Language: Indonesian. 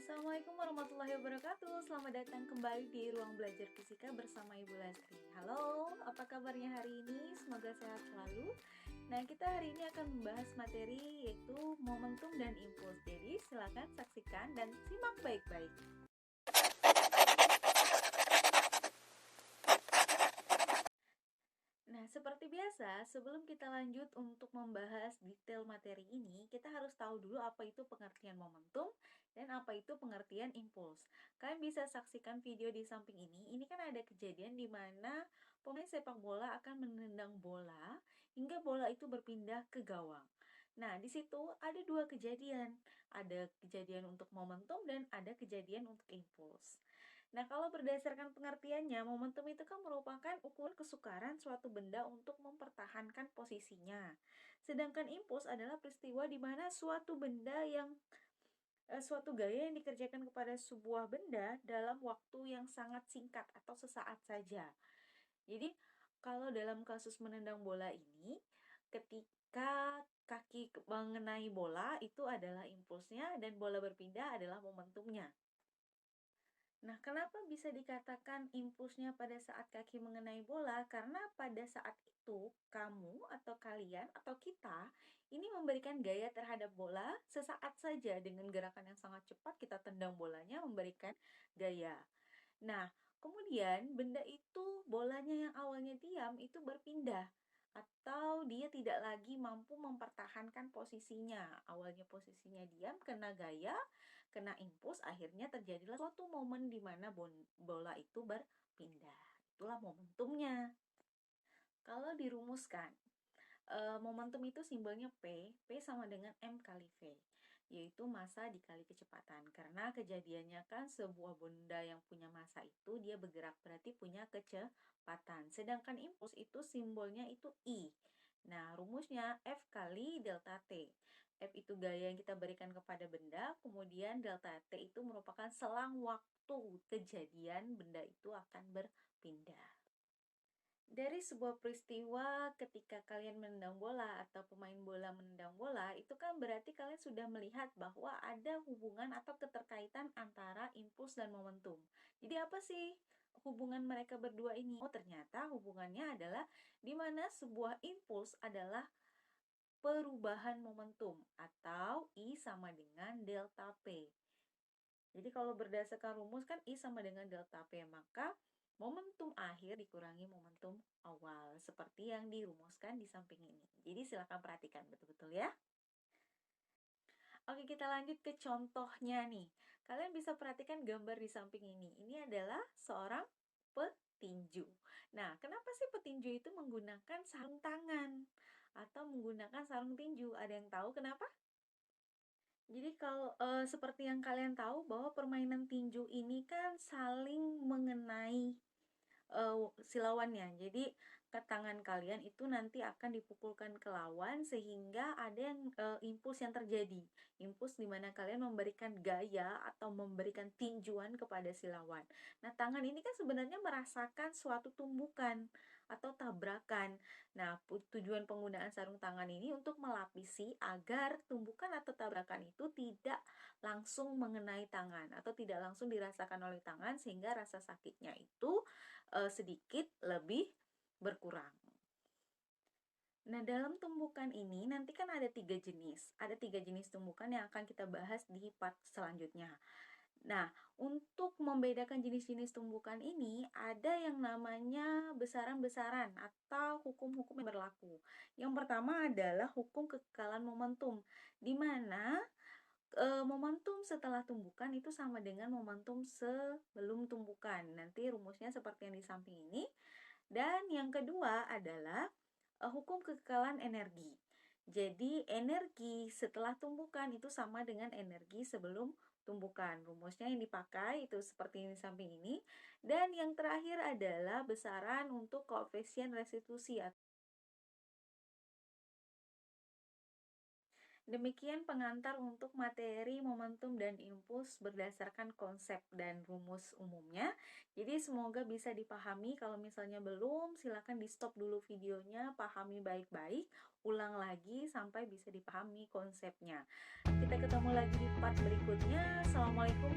Assalamualaikum warahmatullahi wabarakatuh. Selamat datang kembali di Ruang Belajar Fisika bersama Ibu Lestri. Halo, apa kabarnya hari ini? Semoga sehat selalu. Nah, kita hari ini akan membahas materi yaitu momentum dan impuls. Jadi, silakan saksikan dan simak baik-baik. Nah, seperti biasa, sebelum kita lanjut untuk membahas detail materi ini, kita harus tahu dulu apa itu pengertian momentum dan apa itu pengertian impuls. Kalian bisa saksikan video di samping ini. Ini kan ada kejadian di mana pemain sepak bola akan menendang bola hingga bola itu berpindah ke gawang. Nah, di situ ada dua kejadian. Ada kejadian untuk momentum dan ada kejadian untuk impuls. Nah, kalau berdasarkan pengertiannya, momentum itu kan merupakan ukuran kesukaran suatu benda untuk mempertahankan posisinya. Sedangkan impuls adalah peristiwa di mana suatu gaya yang dikerjakan kepada sebuah benda dalam waktu yang sangat singkat atau sesaat saja. Jadi, kalau dalam kasus menendang bola ini, ketika kaki mengenai bola itu adalah impulsnya dan bola berpindah adalah momentumnya. Nah, kenapa bisa dikatakan impulsnya pada saat kaki mengenai bola? Karena pada saat itu, kamu atau kalian atau kita ini memberikan gaya terhadap bola sesaat saja dengan gerakan yang sangat cepat kita tendang bolanya memberikan gaya. Nah, kemudian benda itu, bolanya yang awalnya diam itu berpindah atau dia tidak lagi mampu mempertahankan posisinya. Awalnya posisinya diam, kena gaya, kena impuls, akhirnya terjadilah suatu momen di mana bola itu berpindah. Itulah momentumnya. Kalau dirumuskan, momentum itu simbolnya P sama dengan M kali V, yaitu massa dikali kecepatan. Karena kejadiannya kan sebuah benda yang punya massa itu dia bergerak, berarti punya kecepatan. Sedangkan impuls itu simbolnya itu I. Nah, rumusnya F kali delta T. F itu gaya yang kita berikan kepada benda, kemudian delta T itu merupakan selang waktu kejadian benda itu akan berpindah. Dari sebuah peristiwa ketika kalian menendang bola atau pemain bola menendang bola, itu kan berarti kalian sudah melihat bahwa ada hubungan atau keterkaitan antara impuls dan momentum. Jadi apa sih hubungan mereka berdua ini? Oh, ternyata hubungannya adalah di mana sebuah impuls adalah perubahan momentum atau I sama dengan delta P. Jadi kalau berdasarkan rumus kan I sama dengan delta P, maka momentum akhir dikurangi momentum awal, seperti yang dirumuskan di samping ini. Jadi silakan perhatikan betul-betul ya. Oke, kita lanjut ke contohnya nih. Kalian bisa perhatikan gambar di samping ini. Ini adalah seorang petinju. Nah, kenapa sih petinju itu menggunakan sarung tangan atau menggunakan sarung tinju? Ada yang tahu kenapa? Jadi kalau seperti yang kalian tahu bahwa permainan tinju ini kan saling mengenai si lawannya. Jadi ke tangan kalian itu nanti akan dipukulkan ke lawan sehingga ada yang impuls yang terjadi. Impuls di mana kalian memberikan gaya atau memberikan tinjuan kepada si lawan. Nah, tangan ini kan sebenarnya merasakan suatu tumbukan atau tabrakan. Nah, tujuan penggunaan sarung tangan ini untuk melapisi agar tumbukan atau tabrakan itu tidak langsung mengenai tangan atau tidak langsung dirasakan oleh tangan sehingga rasa sakitnya itu sedikit lebih berkurang. Nah, dalam tumbukan ini nanti kan ada 3 jenis. Ada 3 jenis tumbukan yang akan kita bahas di part selanjutnya. Nah, untuk membedakan jenis-jenis tumbukan ini, ada yang namanya besaran-besaran atau hukum-hukum yang berlaku. Yang pertama adalah hukum kekekalan momentum, di mana momentum setelah tumbukan itu sama dengan momentum sebelum tumbukan. Nanti rumusnya seperti yang di samping ini. Dan yang kedua adalah hukum kekekalan energi. Jadi energi setelah tumbukan itu sama dengan energi sebelum tumbukan. Rumusnya yang dipakai itu seperti yang di samping ini. Dan yang terakhir adalah besaran untuk koefisien restitusi. Demikian pengantar untuk materi momentum dan impuls berdasarkan konsep dan rumus umumnya. Jadi semoga bisa dipahami. Kalau misalnya belum, silakan di stop dulu videonya, pahami baik-baik, ulang lagi sampai bisa dipahami konsepnya. Kita ketemu lagi di part berikutnya. Assalamualaikum